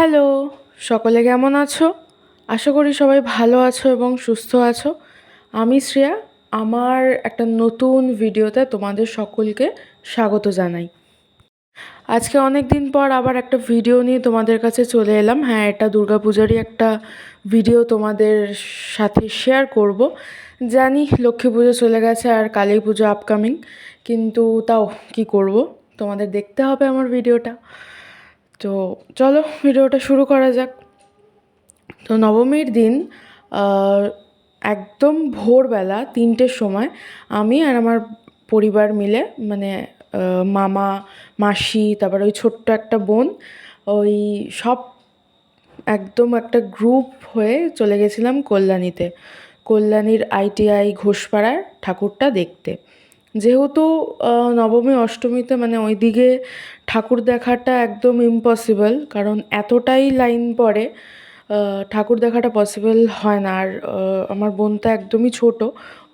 Hello, সকলে কেমন আছো? আশা করি সবাই ভালো আছো এবং সুস্থ আছো। আমি শ্রেয়া, আমার একটা নতুন ভিডিওতে তোমাদের সকলকে স্বাগত জানাই। আজকে অনেক দিন পর আবার একটা ভিডিও নিয়ে তোমাদের কাছে চলে এলাম। হ্যাঁ, এটা দুর্গাপূজারই একটা ভিডিও তোমাদের সাথে শেয়ার করব। জানি লক্ষ্মী পুজো চলে গেছে আর কালী পুজো আপকামিং, কিন্তু তাও কি করব, তোমাদের দেখতে হবে আমার ভিডিওটা। তো চলো ভিডিওটা শুরু করা যাক। তো নবমীর দিন আহ, একদম ভোরবেলা 3টের সময় আমি আর আমার পরিবার মিলে মানে মামা, মাসি, তারপর ওই ছোট্ট একটা বোন, ওই সব একদম একটা গ্রুপ হয়ে চলে গেছিলাম কল্যাণীতে, কল্যাণীর ITI ঘোষপাড়ার ঠাকুরটা দেখতে। যেহেতু নবমী অষ্টমীতে মানে ওই দিকে ঠাকুর দেখাটা একদম ইম্পসিবল, কারণ এতটাই লাইন পড়ে, ঠাকুর দেখাটা পসিবল হয় না। আর আমার বোন তো একদমই ছোট,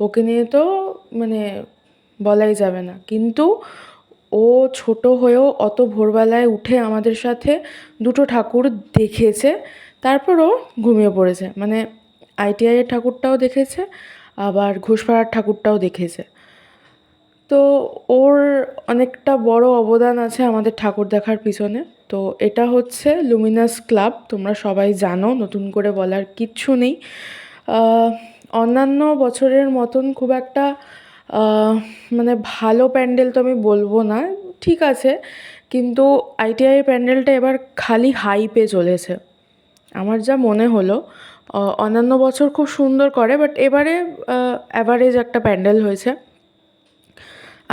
ওকে নিয়ে তো মানে বলাই যাবে না। কিন্তু ও ছোট হয়েও অত ভোরবেলায় উঠে আমাদের সাথে দুটো ঠাকুর দেখেছে, তারপর ও ঘুমিয়ে পড়েছে। মানে ITI-এর ঠাকুরটাও দেখেছে, আবার ঘোষপাড়ার ঠাকুরটাও দেখেছে। তো ওর অনেকটা বড় অবদান আছে আমাদের ঠাকুর দেখার পিছনে। তো এটা হচ্ছে লুমিনাস ক্লাব, তোমরা সবাই জানো, নতুন করে বলার কিচ্ছু নেই। অন্যান্য বছরের মতন খুব একটা মানে ভালো প্যান্ডেল তো আমি বলবো না, ঠিক আছে, কিন্তু ITI প্যান্ডেলটা এবার খালি হাইপে চলেছে আমার যা মনে হলো। অন্যান্য বছর খুব সুন্দর করে, বাট এবারে অ্যাভারেজ একটা প্যান্ডেল হয়েছে।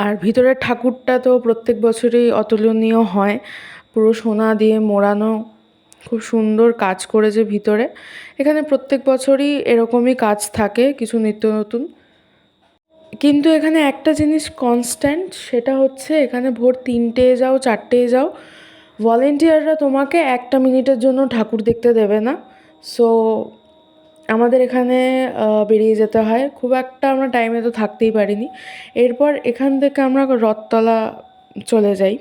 আর ভিতরের ঠাকুরটা তো প্রত্যেক বছরই অতুলনীয় হয়, পুরো সোনা দিয়ে মোড়ানো, খুব সুন্দর কাজ করেছে ভিতরে। এখানে প্রত্যেক বছরই এরকমই কাজ থাকে, কিছু নিত্য নতুন। কিন্তু এখানে একটা জিনিস কনস্ট্যান্ট, সেটা হচ্ছে এখানে ভোর 3টে যাও 4টে যাও, ভলেন্টিয়াররা তোমাকে একটা মিনিটের জন্য ঠাকুর দেখতে দেবে না। সো আমাদের এখানে বেরিয়ে যেতে হয়, খুব একটা আমরা টাইমে তো থাকতেই পারিনি। এরপর এখান থেকে আমরা রথতলা চলে যাই।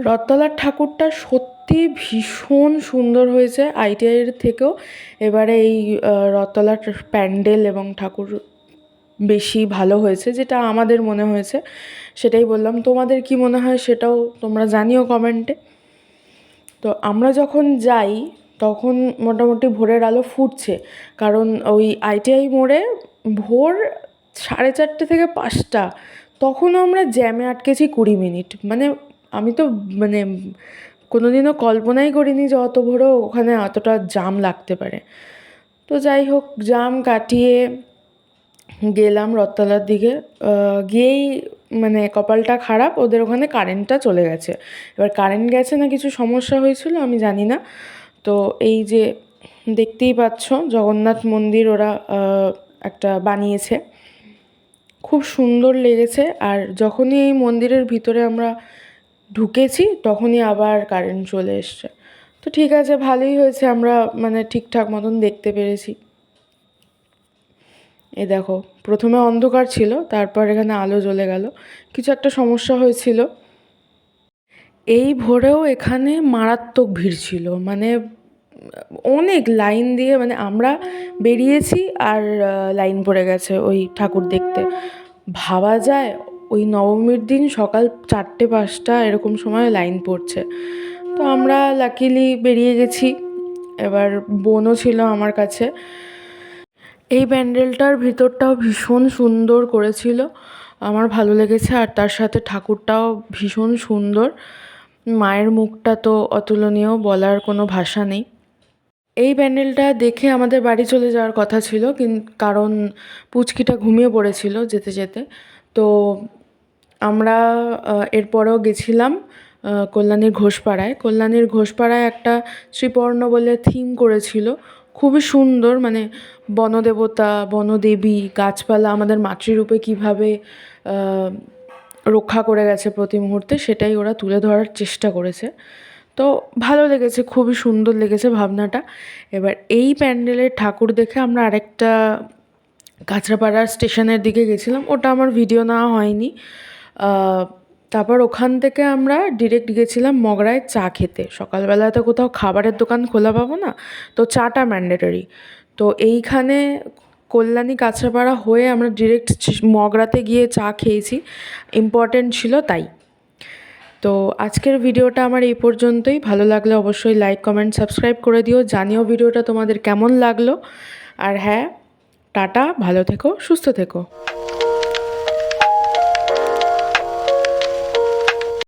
রথতলার ঠাকুরটা সত্যি ভীষণ সুন্দর হয়েছে ITI-এর থেকেও। এবারে এই রথতলার প্যান্ডেল এবং ঠাকুর বেশি ভালো হয়েছে, যেটা আমাদের মনে হয়েছে, সেটাই বললাম। তোমাদের কি মনে হয় সেটাও তোমরা জানিও কমেন্টে। তো আমরা যখন যাই তখন মোটামুটি ভোরের আলো ফুটছে, কারণ ওই ITI মোড়ে ভোর 4:30 থেকে 5টা, তখনও আমরা জ্যামে আটকেছি 20 মিনিট। মানে আমি তো মানে কোনোদিনও কল্পনাই করিনি যে অত ভোরেও ওখানে এতটা জাম লাগতে পারে। তো যাই হোক, জাম কাটিয়ে গেলাম রথতলার দিকে। গিয়েই মানে কপালটা খারাপ, ওদের ওখানে কারেন্টটা চলে গেছে। এবার কারেন্ট গেছে না কিছু সমস্যা হয়েছিল আমি জানি না। তো এই যে দেখতেই পাচ্ছ জগন্নাথ মন্দির ওরা একটা বানিয়েছে, খুব সুন্দর লেগেছে। আর যখনই এই মন্দিরের ভিতরে আমরা ঢুকেছি তখনই আবার কারেন্ট চলে এসছে। তো ঠিক আছে, ভালোই হয়েছে, আমরা মানে ঠিকঠাক মতন দেখতে পেরেছি। এ দেখো, প্রথমে অন্ধকার ছিল, তারপর এখানে আলো জ্বলে গেল, কিছু একটা সমস্যা হয়েছিল। এই ভোরেও এখানে মারাত্মক ভিড় ছিল, মানে অনেক লাইন দিয়ে, মানে আমরা বেরিয়েছি আর লাইন পড়ে গেছে ওই ঠাকুর দেখতে। ভাবা যায় ওই নবমীর দিন সকাল 4টে 5টা এরকম সময় লাইন পড়ছে। তো আমরা লাকিলি বেরিয়ে গেছি। এবার বোনও ছিল আমার কাছে। এই প্যান্ডেলটার ভিতরটাও ভীষণ সুন্দর করেছিল, আমার ভালো লেগেছে। আর তার সাথে ঠাকুরটাও ভীষণ সুন্দর, মায়ের মুখটা তো অতুলনীয়, বলার কোনো ভাষা নেই। এই প্যান্ডেলটা দেখে আমাদের বাড়ি চলে যাওয়ার কথা ছিল, কারণ পুচকিটা ঘুমিয়ে পড়েছিল যেতে যেতে। তো আমরা এরপরেও গেছিলাম কল্যাণীর ঘোষপাড়ায়। কল্যাণীর ঘোষপাড়ায় একটা শ্রীপর্ণ বলে থিম করেছিল, খুবই সুন্দর। মানে বনদেবতা, বনদেবী, গাছপালা আমাদের মাতৃরূপে কীভাবে রক্ষা করে গেছে প্রতি মুহূর্তে, সেটাই ওরা তুলে ধরার চেষ্টা করেছে। তো ভালো লেগেছে, খুবই সুন্দর লেগেছে ভাবনাটা। এবার এই প্যান্ডেলের ঠাকুর দেখে আমরা আরেকটা কাঁচরাপাড়া স্টেশনের দিকে গেছিলাম, ওটা আমার ভিডিও নেওয়া হয়নি। তারপর ওখান থেকে আমরা ডিরেক্ট গেছিলাম মগরায় চা খেতে। সকালবেলায় তো কোথাও খাবারের দোকান খোলা পাবো না, তো চাটা ম্যান্ডেটরি। তো এইখানে কল্যাণী কাঁচরাপাড়া হয়ে আমরা ডিরেক্ট মগরাতে গিয়ে চা খেয়েছি, ইম্পর্টেন্ট ছিল তাই। তো আজকের ভিডিওটা আমার এই পর্যন্তই। ভালো লাগলে অবশ্যই লাইক কমেন্ট সাবস্ক্রাইব করে দিও, জানিও ভিডিওটা তোমাদের কেমন লাগলো। আর হ্যাঁ, টাটা, ভালো থেকো, সুস্থ থেকো।